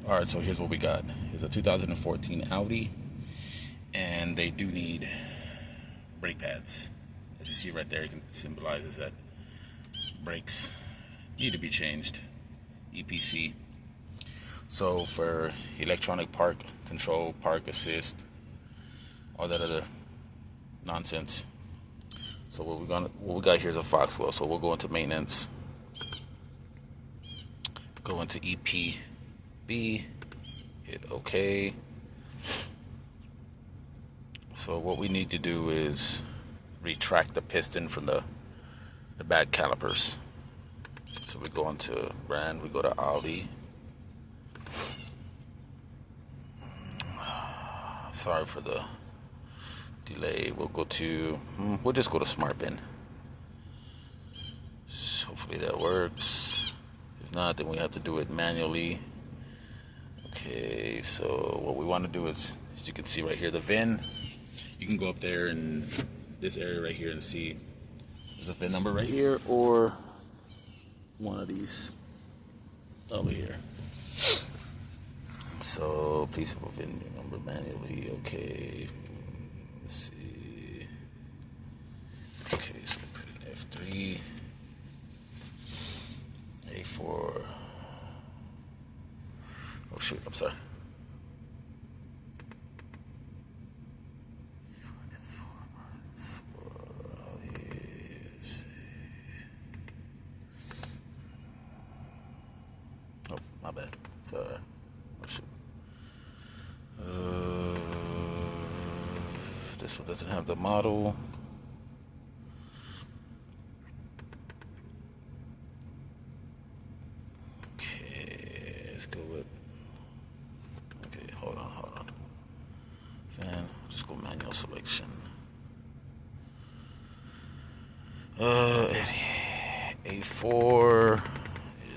Alright, so here's what we got. It's a 2014 Audi, and they do need brake pads. As you see right there, it symbolizes that brakes need to be changed. EPC. So for electronic park control, park assist, all that other nonsense. So what we got here is a foxwell. So we'll go into maintenance, go into EPB, hit OK. So what we need to do is retract the piston from the back calipers. So we go into brand, we go to Audi. Sorry for the delay. We'll just go to Smart Bin. Hopefully that works. If not, then we have to do it manually. Okay, so what we want to do is, as you can see right here, the VIN. You can go up there in this area right here and see there's a VIN number right here, or one of these over here. So please have a VIN number manually. Okay, let's see. Okay, so we put in F3 A4. Oh shoot, I'm sorry. Oh, my bad. Sorry. Oh shoot. This one doesn't have the model. Okay, let's go with. Okay, hold on. Fan, just go manual selection. A4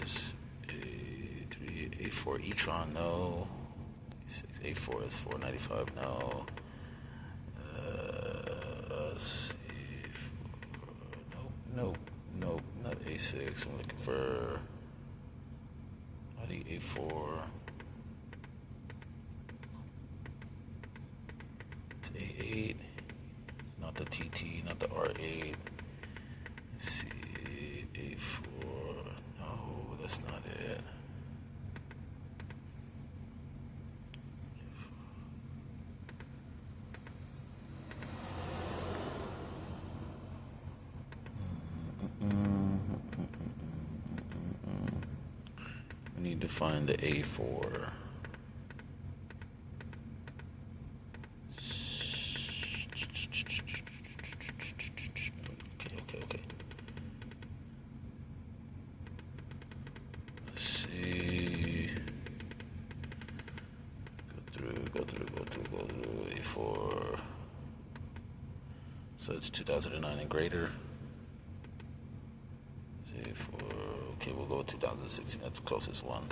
is A4 e-tron, no. A4 is 495, no. Nope, not A6. I'm looking for Audi A4. It's A8, not the TT, not the R8. Let's see, A4. No, that's not it. We need to find the A4. Okay. Let's see. Go through A4. So it's 2009 and greater. A4. Okay, we'll go with 2016. That's the closest one.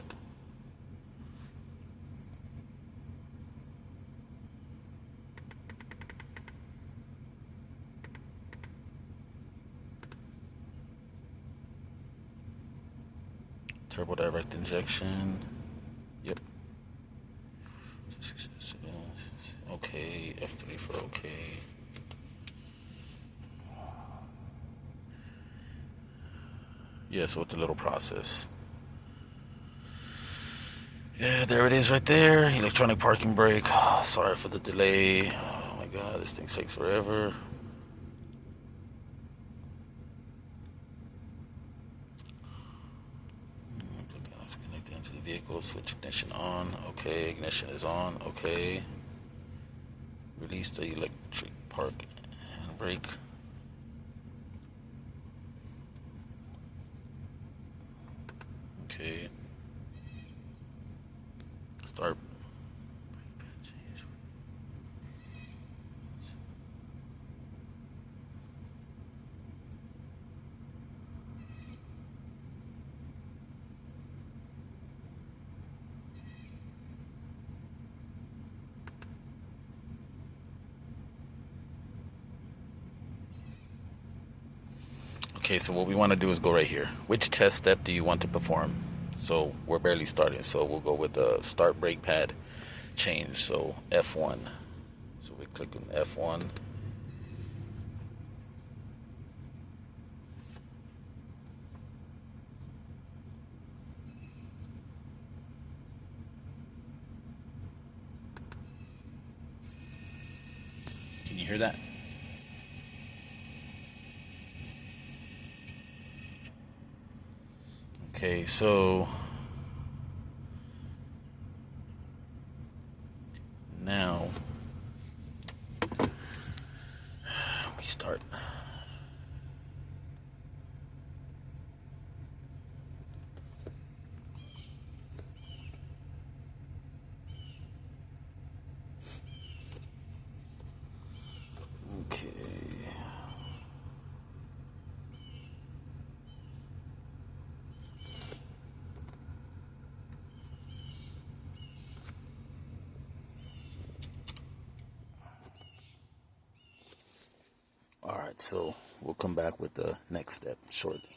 Turbo direct injection. Yep. Okay, F3 for okay. Yeah, so it's a little process. Yeah, there it is right there. Electronic parking brake. Oh, sorry for the delay. Oh my god, this thing takes forever. Connect into the vehicle, switch ignition on. Okay, ignition is on. Okay. Release the electric park handbrake. Okay. Start. Okay, so what we want to do is go right here. Which test step do you want to perform? So we're barely starting, so we'll go with the start brake pad change. So F1. So we click on F1. Can you hear that? Okay, so now we start. Okay. All right, so we'll come back with the next step shortly.